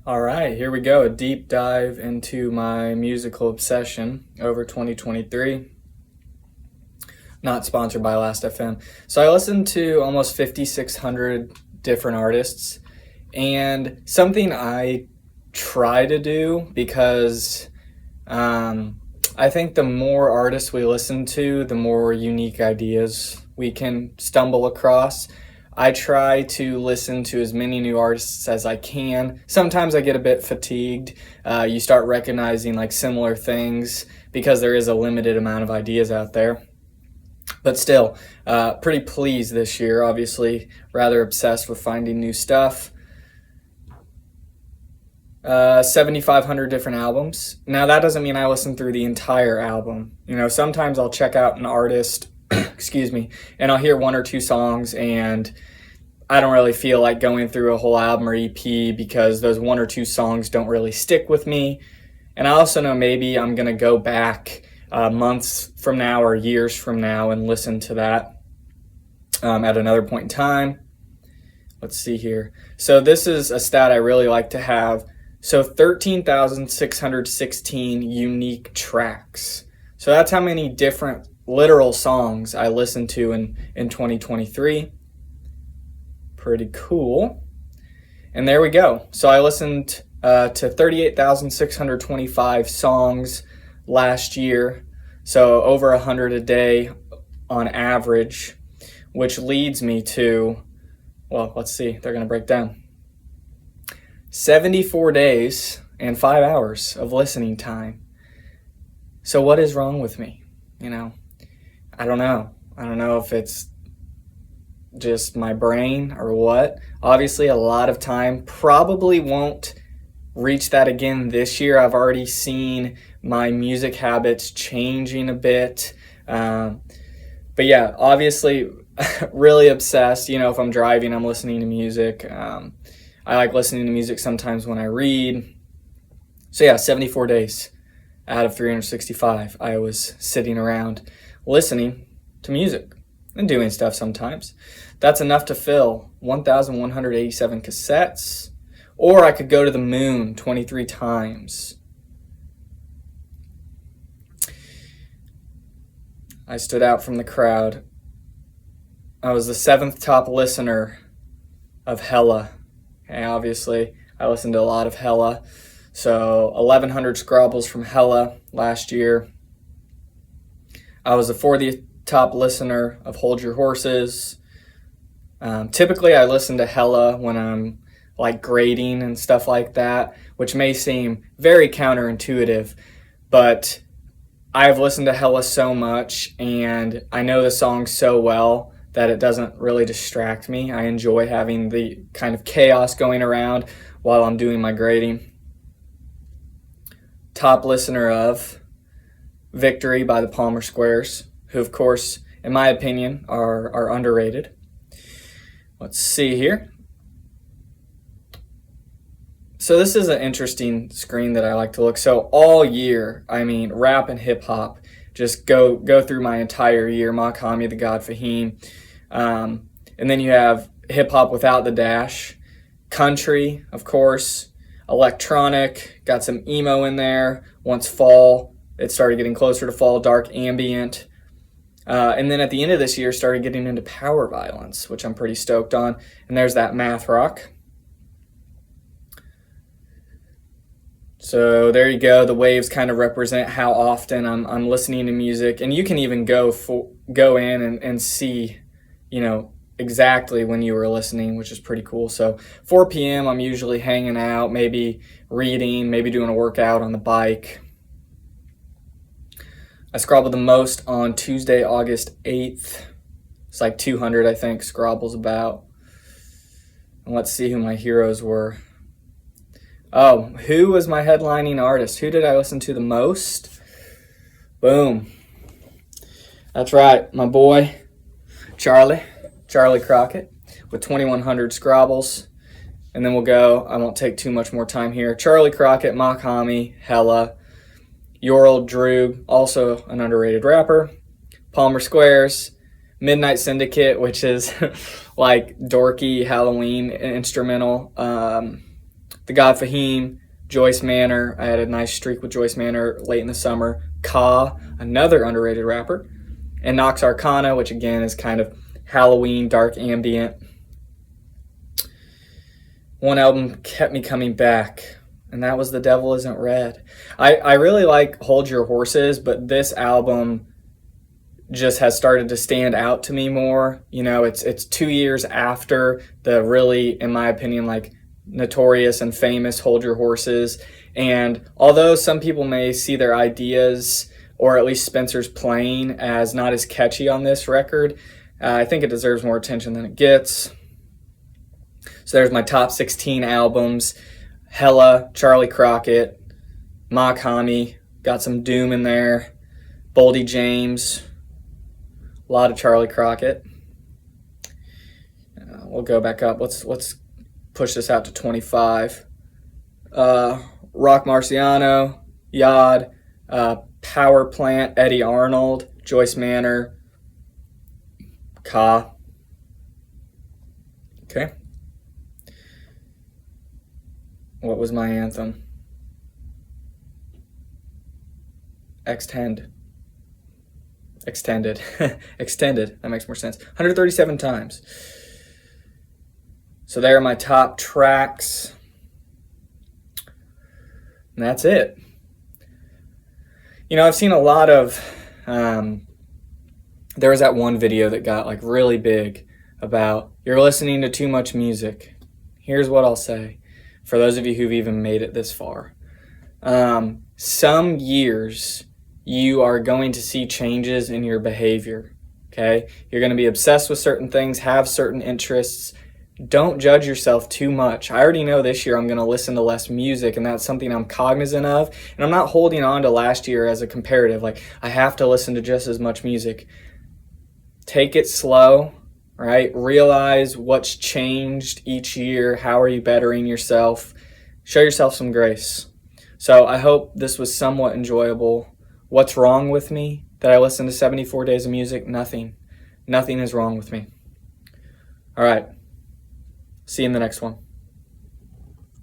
All right, here we go. A deep dive into my musical obsession over 2023. Not sponsored by Last FM. So I listened to almost 5,600 different artists, and something I try to do because I think the more artists we listen to, the more unique ideas we can stumble across. I try to listen to as many new artists as I can. Sometimes I get a bit fatigued. You start recognizing like similar things because there is a limited amount of ideas out there. But still, pretty pleased this year. Obviously, rather obsessed with finding new stuff. 7,500 different albums. Now, that doesn't mean I listen through the entire album. Sometimes I'll check out an artist, excuse me, and I'll hear one or two songs, and I don't really feel like going through a whole album or EP because those one or two songs don't really stick with me. And I also know maybe I'm going to go back months from now or years from now and listen to that at another point in time. Let's see here. So this is a stat I really like to have. So 13,616 unique tracks. So that's how many different literal songs I listened to in 2023. Pretty cool. And there we go. So I listened to 38,625 songs last year. So over 100 a day on average, which leads me to, well, let's see, they're going to break down. 74 days and 5 hours of listening time. So what is wrong with me? I don't know. I don't know if it's just my brain or what. Obviously, a lot of time. Probably won't reach that again this year. I've already seen my music habits changing a bit. But yeah, obviously, really obsessed. If I'm driving, I'm listening to music. I like listening to music sometimes when I read. So yeah, 74 days out of 365, I was sitting around listening to music and doing stuff sometimes. That's enough to fill 1,187 cassettes, or I could go to the moon 23 times. I stood out from the crowd. I was the 7th top listener of Hella. And obviously, I listened to a lot of Hella. So 1,100 Scrobbles from Hella last year. I was the 40th top listener of Hold Your Horses. Typically, I listen to Hella when I'm like grading and stuff like that, which may seem very counterintuitive, but I've listened to Hella so much and I know the song so well that it doesn't really distract me. I enjoy having the kind of chaos going around while I'm doing my grading. Top listener of Victory by the Palmer Squares, who of course, in my opinion, are underrated. Let's see here. So this is an interesting screen that I like to look. So all year, rap and hip hop, just go through my entire year. Mach-Hommy, The God Fahim. And then you have hip hop without the dash. Country, of course. Electronic, got some emo in there. Once fall, it started getting closer to fall, dark ambient. And then at the end of this year, started getting into power violence, which I'm pretty stoked on. And there's that math rock. So there you go. The waves kind of represent how often I'm listening to music. And you can even go in and see, exactly when you were listening, which is pretty cool. So 4 p.m. I'm usually hanging out, maybe reading, maybe doing a workout on the bike. I scrobbled the most on Tuesday, August 8th. It's like 200, I think, scrobbles about. And let's see who my heroes were. Oh, who was my headlining artist? Who did I listen to the most? Boom. That's right, my boy, Charlie Crockett with 2,100 scrobbles. And then we'll go, I won't take too much more time here. Charlie Crockett, Mach-Hommy, Hella, Your Old Droog, also an underrated rapper, Palmer Squares, Midnight Syndicate, which is like dorky Halloween instrumental. The God Fahim, Joyce Manor. I had a nice streak with Joyce Manor late in the summer. Ka, another underrated rapper. And Nox Arcana, which again is kind of Halloween, dark ambient. One album kept me coming back, and that was The Devil Isn't Red. I really like Hold Your Horses, but this album just has started to stand out to me more. You know, it's 2 years after the really, in my opinion, like notorious and famous Hold Your Horses. And although some people may see their ideas, or at least Spencer's playing, as not as catchy on this record, I think it deserves more attention than it gets. So there's my top 16 albums. Hella, Charlie Crockett, Mach-Hommy, got some Doom in there, Boldy James, a lot of Charlie Crockett. We'll go back up. Let's push this out to 25. Rock Marciano, Yod, Power Plant, Eddie Arnold, Joyce Manor, Ka. Okay. What was my anthem? Extended. Extended. That makes more sense. 137 times. So there are my top tracks. And that's it. You know, I've seen a lot of... there was that one video that got like really big about you're listening to too much music. Here's what I'll say. For those of you who've even made it this far. Some years you are going to see changes in your behavior, okay? You're going to be obsessed with certain things, have certain interests. Don't judge yourself too much. I already know this year I'm going to listen to less music, and that's something I'm cognizant of. And I'm not holding on to last year as a comparative, like I have to listen to just as much music. Take it slow. Right? Realize what's changed each year. How are you bettering yourself? Show yourself some grace. So I hope this was somewhat enjoyable. What's wrong with me that I listened to 74 days of music? Nothing. Nothing is wrong with me. All right. See you in the next one.